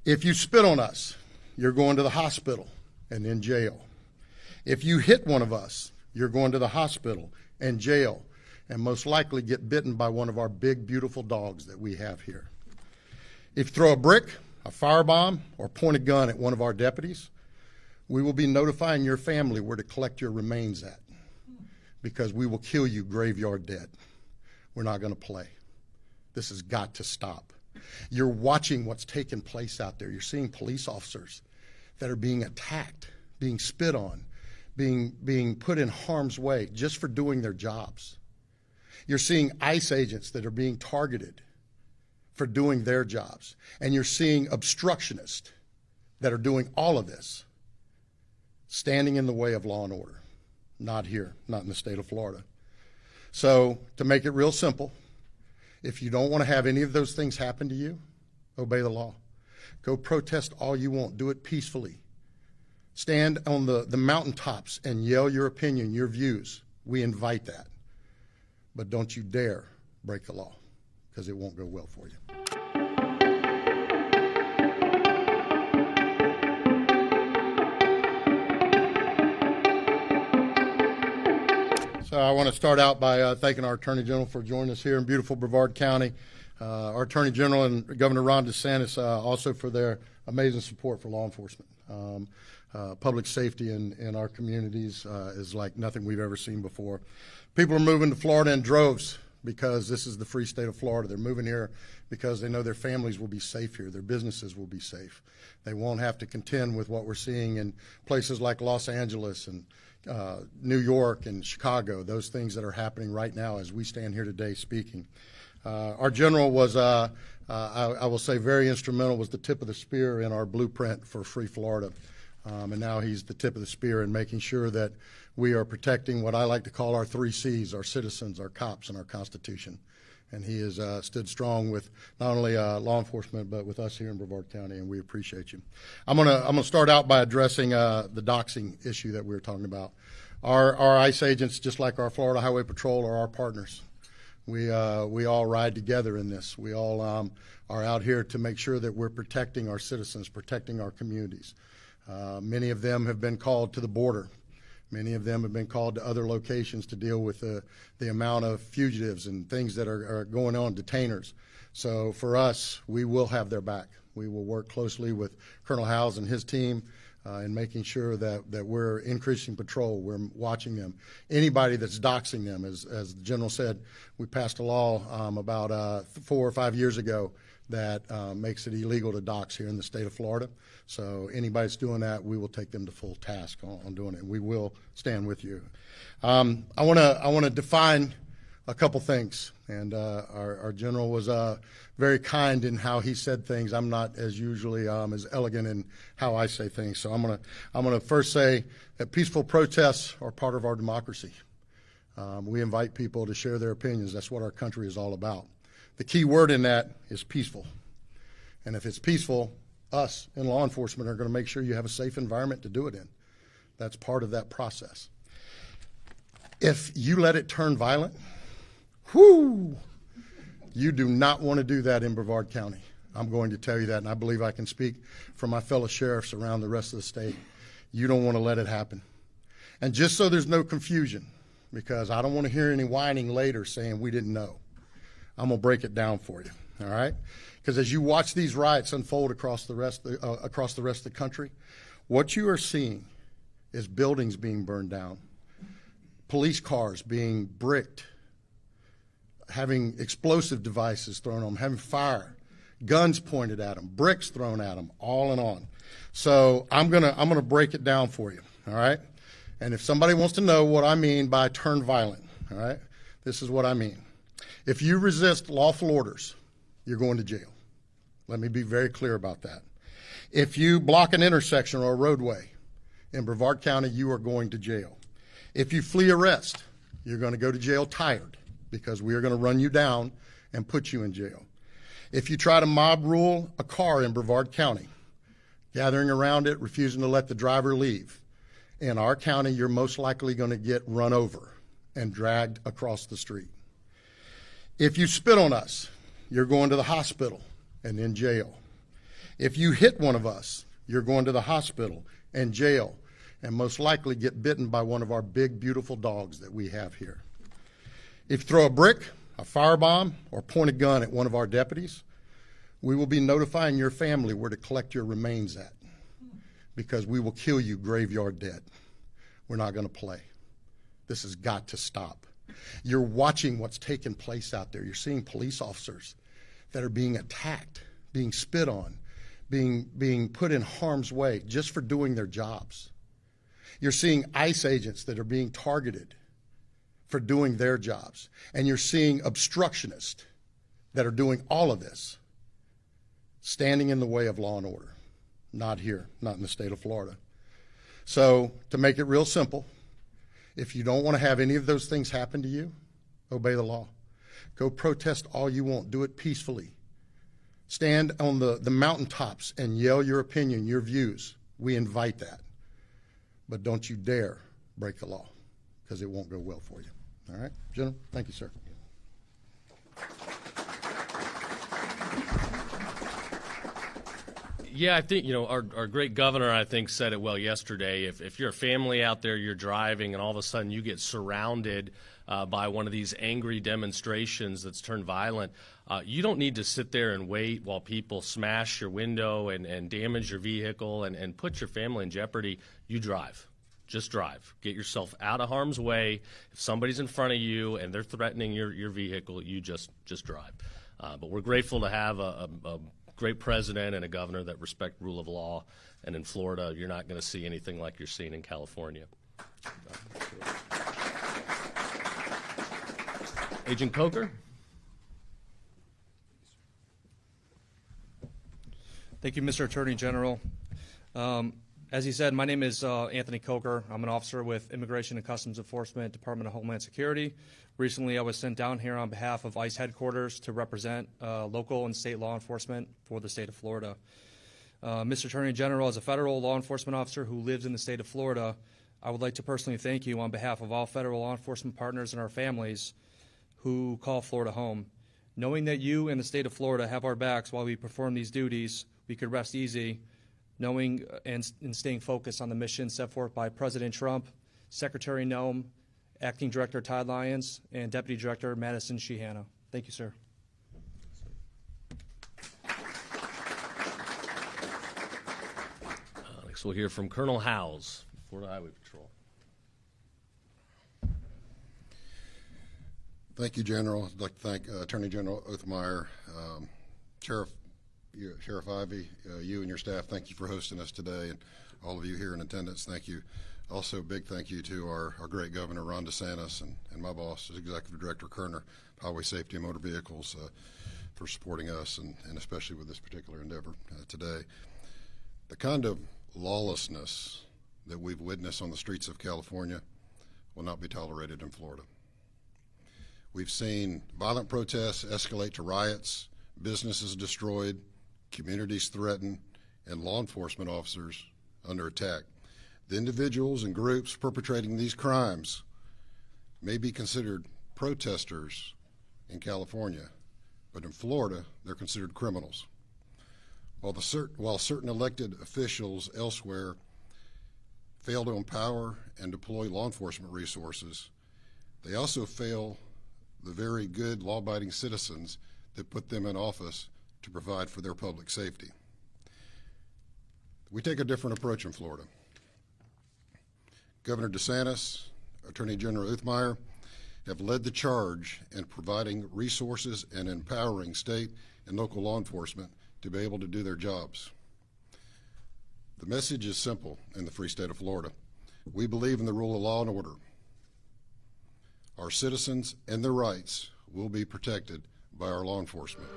If you spit on us, you're going to the hospital and in jail. If you hit one of us, you're going to the hospital and jail, and most likely get bitten by one of our big, beautiful dogs that we have here. If you throw a brick, a firebomb, or point a gun at one of our deputies, we will be notifying your family where to collect your remains at, because we will kill you graveyard dead. We're not going to play. This has got to stop. You're watching what's taking place out there. You're seeing police officers that are being attacked, being spit on, being put in harm's way just for doing their jobs. You're seeing ICE agents that are being targeted for doing their jobs. And you're seeing obstructionists that are doing all of this, standing in the way of law and order. Not here, not in the state of Florida. So to make it real simple, if you don't want to have any of those things happen to you, obey the law. Go protest all you want. Do it peacefully. Stand on the mountaintops and yell your opinion, your views. We invite that. But don't you dare break the law, because it won't go well for you. So I want to start out by thanking our Attorney General for joining us here in beautiful Brevard County. Our Attorney General and Governor Ron DeSantis also for their amazing support for law enforcement. Public safety in our communities is like nothing we've ever seen before. People are moving to Florida in droves because this is the free state of Florida. They're moving here because they know their families will be safe here. Their businesses will be safe. They won't have to contend with what we're seeing in places like Los Angeles and New York and Chicago, those things that are happening right now as we stand here today speaking. Our general was, I will say, very instrumental, was the tip of the spear in our blueprint for free Florida. And now he's the tip of the spear in making sure that we are protecting what I like to call our 3 C's, our citizens, our cops, and our Constitution. And he has stood strong with not only law enforcement, but with us here in Brevard County, and we appreciate you. I'm gonna start out by addressing the doxing issue that we were talking about. Our ICE agents, just like our Florida Highway Patrol, are our partners. We all ride together in this. We all are out here to make sure that we're protecting our citizens, protecting our communities. Many of them have been called to the border. Many of them have been called to other locations to deal with the amount of fugitives and things that are going on, detainers. So for us, we will have their back. We will work closely with Colonel Howes and his team in making sure that we're increasing patrol, we're watching them. Anybody that's doxing them, as the General said, we passed a law about 4 or 5 years ago that makes it illegal to dox here in the state of Florida. So anybody that's doing that, we will take them to full task on doing it, and we will stand with you. I want to define a couple things, and our general was very kind in how he said things. I'm not as usually as elegant in how I say things, so I'm gonna first say that peaceful protests are part of our democracy. We invite people to share their opinions. That's what our country is all about. The key word in that is peaceful. And if it's peaceful, us in law enforcement are going to make sure you have a safe environment to do it in. That's part of that process. If you let it turn violent, you do not want to do that in Brevard County. I'm going to tell you that, and I believe I can speak for my fellow sheriffs around the rest of the state. You don't want to let it happen. And just so there's no confusion, because I don't want to hear any whining later saying we didn't know, I'm going to break it down for you, all right? Because as you watch these riots unfold across the rest of the country, what you are seeing is buildings being burned down, police cars being bricked, having explosive devices thrown on them, having fire, guns pointed at them, bricks thrown at them, all and on. So I'm gonna break it down for you, all right? And if somebody wants to know what I mean by turn violent, all right, this is what I mean. If you resist lawful orders, you're going to jail. Let me be very clear about that. If you block an intersection or a roadway in Brevard County, you are going to jail. If you flee arrest, you're going to go to jail tired, because we are going to run you down and put you in jail. If you try to mob rule a car in Brevard County, gathering around it, refusing to let the driver leave, in our county, you're most likely going to get run over and dragged across the street. If you spit on us, you're going to the hospital and in jail. If you hit one of us, you're going to the hospital and jail, and most likely get bitten by one of our big, beautiful dogs that we have here. If you throw a brick, a firebomb, or point a gun at one of our deputies, we will be notifying your family where to collect your remains at, because we will kill you graveyard dead. We're not going to play. This has got to stop. You're watching what's taking place out there. You're seeing police officers that are being attacked, being spit on, being put in harm's way just for doing their jobs. You're seeing ICE agents that are being targeted for doing their jobs. And you're seeing obstructionists that are doing all of this, standing in the way of law and order. Not here, not in the state of Florida. So to make it real simple, if you don't want to have any of those things happen to you, obey the law. Go protest all you want. Do it peacefully. Stand on the mountaintops and yell your opinion, your views. We invite that. But don't you dare break the law, because it won't go well for you. All right, gentlemen, thank you, sir. Yeah, I think, our great governor, I think, said it well yesterday. If you're a family out there, you're driving, and all of a sudden you get surrounded by one of these angry demonstrations that's turned violent, you don't need to sit there and wait while people smash your window and damage your vehicle and put your family in jeopardy. You drive. Just drive. Get yourself out of harm's way. If somebody's in front of you and they're threatening your vehicle, you just drive. But we're grateful to have a great president and a governor that respect rule of law. And in Florida, you're not going to see anything like you're seeing in California. Agent Coker. Thank you, Mr. Attorney General. As he said, my name is Anthony Coker. I'm an officer with Immigration and Customs Enforcement, Department of Homeland Security. Recently, I was sent down here on behalf of ICE headquarters to represent local and state law enforcement for the state of Florida. Mr. Attorney General, as a federal law enforcement officer who lives in the state of Florida, I would like to personally thank you on behalf of all federal law enforcement partners and our families who call Florida home. Knowing that you and the state of Florida have our backs while we perform these duties, we could rest easy, knowing and staying focused on the mission set forth by President Trump, Secretary Noem, Acting Director Todd Lyons, and Deputy Director Madison Shehana. Thank you, sir. Next, we'll hear from Colonel Howes, Florida Highway Patrol. Thank you, General. I'd like to thank Attorney General Othmeyer, Sheriff Ivey, you and your staff. Thank you for hosting us today, and all of you here in attendance. Thank you. Also, big thank you to our great Governor Ron DeSantis and my boss, Executive Director Kerner, Highway Safety and Motor Vehicles, for supporting us and especially with this particular endeavor today. The kind of lawlessness that we've witnessed on the streets of California will not be tolerated in Florida. We've seen violent protests escalate to riots, businesses destroyed, communities threatened, and law enforcement officers under attack. The individuals and groups perpetrating these crimes may be considered protesters in California, but in Florida, they're considered criminals. While certain elected officials elsewhere fail to empower and deploy law enforcement resources, they also fail the very good law-abiding citizens that put them in office to provide for their public safety. We take a different approach in Florida. Governor DeSantis, Attorney General Othmeyer have led the charge in providing resources and empowering state and local law enforcement to be able to do their jobs. The message is simple in the free state of Florida. We believe in the rule of law and order. Our citizens and their rights will be protected by our law enforcement.